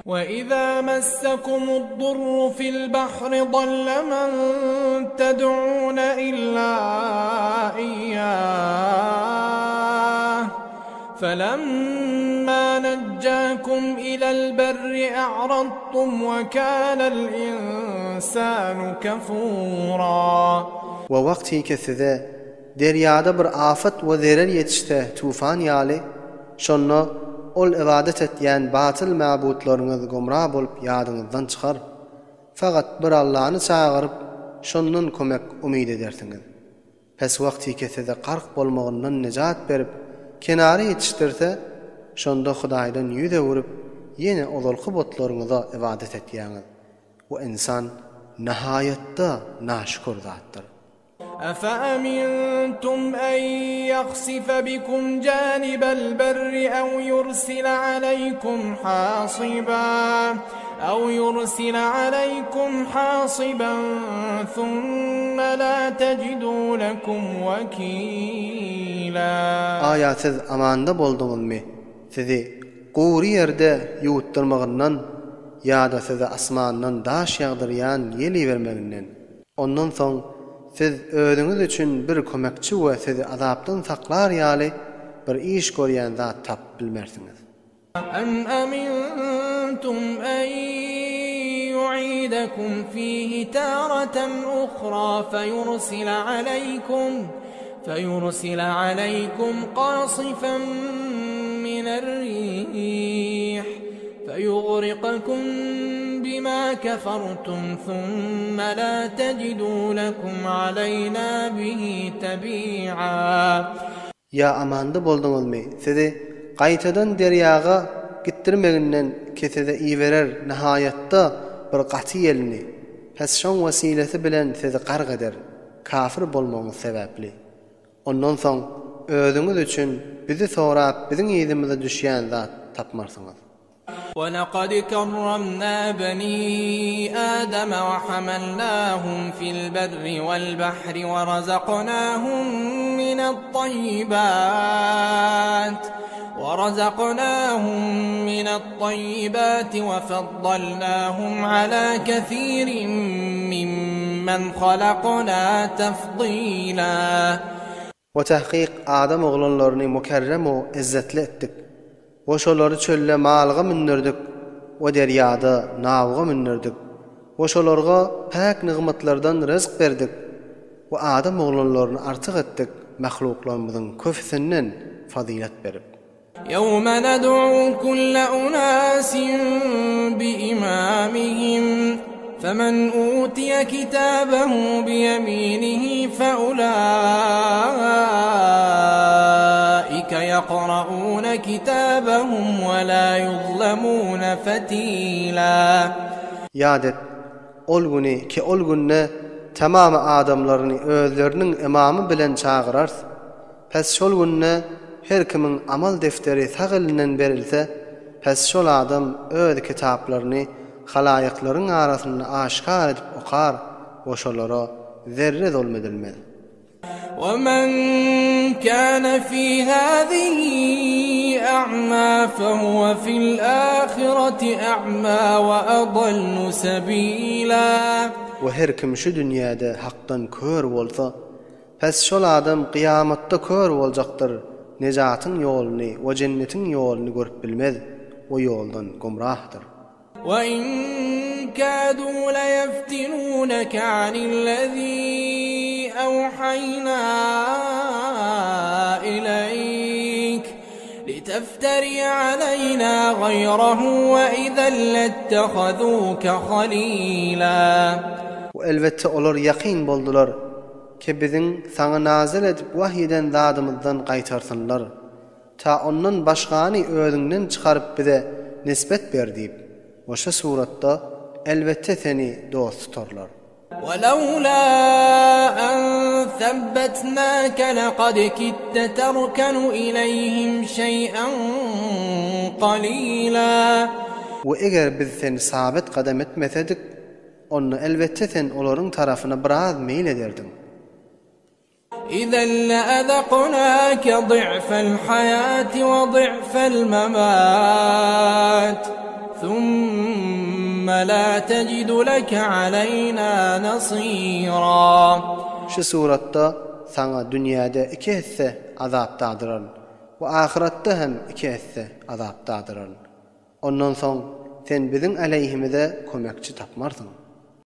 وإذا مسكم الضر في البحر ضل من تدعون إلا إياه فلما نجاكم إلى البر أعرضتم وكان الإنسان كفورا. ووقتي كثذا deryada bir afat we zerer yetişte tufan ýaly şonno ol ibadet etýän batyl mabutlaryňyz gomra bolup ýadyňyzdan çykar. Fakat bir Allahyny çagyryp şondan kömek umyd edersiňiz. Pes wagty kesede gark bolmagyndan nejat berip kenary yetişdirse şonda Hudaýdan ýüze urup ýene ozalky botlaryňyza ibadet etýäňiz. Bu insan nihayetde naşükür zatdyr. أفأمنتم أن يخسف بكم جانب البر أو يرسل عليكم حاصبا ثم لا تجدوا لكم وكيلا. Aya siz amanda bolduňyzmy? Sizi gowry ýerde ýuwutdyrmagyndan ýa-da sizi asmandan daş ýagdyrýan ýeli bermeginden. Ondan soň siz özüňiz üçin bir kömekçi we sizi azapdan saklar ýaly bir iş görýän zat tap bilmersiňiz. أم أمنتم أن يعيدكم فيه تارة أخرى فيرسل عليكم قاصفا من الريح فيغرقكم بما كفرتم ثم لا تجدوا لكم علينا به تبيعا. Ya amandy bolduňyzmy? Sizi gaýtadan derýaga gitdirmeginden kesede iýberer nihayetde bir gaty ýelini. Pes şoň wasilesi bilen sizi garg eder, kafir bolmagyňyz sebäpli. Ondan soň özüňiz üçin bizi sorap biziň ýezimize düşýän zat tapmarsyňyz. وَلَقَدْ كَرَّمْنَا بَنِي آدَمَ وَحَمَلْنَاهُمْ فِي الْبَرِّ وَالْبَحْرِ ورزقناهم من الطيبات وفضلناهم على كثير ممن خلقنا تفضيلا. وتحقيق آدم oğlanlaryny mukerrem we izzetli etdik. Oşolary çölle malga mindirdik, o deryada nawga mindirdik. Oşolarga pek nigmatlardan rızk berdik. O Adam oğlanlaryny artyk etdik, mahluklarymyzyň köpüsinden fazilet berip. يَوْمَ نَدْعُو كُلَّ أُنَاسٍ بِإِمَامِهِمْ فَمَنْ أُوتِيَ كِتَابَهُ بِيَمِينِهِ فَأُولَئِكَ يَقْرَؤُونَ كِتَابَهُمْ وَلَا يُظْلَمُونَ فَتِيلًا. Yadet ol güni ki ol günne tamamy adamlaryny özleriniň imamy bilen çagyrar. Pes şol günne her kimin amal defteri sagylyndan berilse, pes şol adam öz kitaplaryny halaýyklaryň arasynda aşkar edip okar, oşolara zerre zulmedilmez. وَمَنْ كَانَ فِي هَذِهِ أَعْمَى فَهُوَ فِي الْآخِرَةِ أَعْمَى وَأَضَلُّ سَبِيلًا. Ve her kim şu dünyada hakdan kör bolsa, pes şol adam kıyamatda kör boljakdyr. Nejatyň ýoluny we jennetiň ýoluny görüp bilmez, o ýoldan gomrahdyr. وَإِنْ كَادُوا لَيَفْتِنُونَكَ عَنِ الَّذِي أَوْحَيْنَا إِلَيْكَ لِتَفْتَرِيَ عَلَيْنَا غَيْرَهُ وَإِذًا لَاتَّخَذُوكَ خَلِيلًا. Elbette olar ýaqyn boldular ki biziň saňa nazil edip wahyden zadymyzdan gaýtarsynlar. Ta ondan başgany özüňden çykaryp bize nisbet berdiýip, oşa suratda elbette seni dost tutarlar. وَلَوْلَا أَنْ ثَبَّتْنَاكَ لَقَدْ كِدتَّ تَرْكَنُ إِلَيْهِمْ شَيْئًا قَلِيلًا. Ve eger biz seni sabit kadam etmesedik, onu elbette sen olaryň tarafyna biraz meýil ederdin. إِذًا لَأَذَقْنَاكَ ضِعْفَ الْحَيَاةِ وَضِعْفَ الْمَمَاتِ ثم لا تجد لك علينا نصيرا. Şu suratta sana dünyada 2 hisse azap dağdıran ve ahirette hem 2 hisse azap dağdıran. Ondan soň sen bizim aleyhimize kömekçi tapmarsın.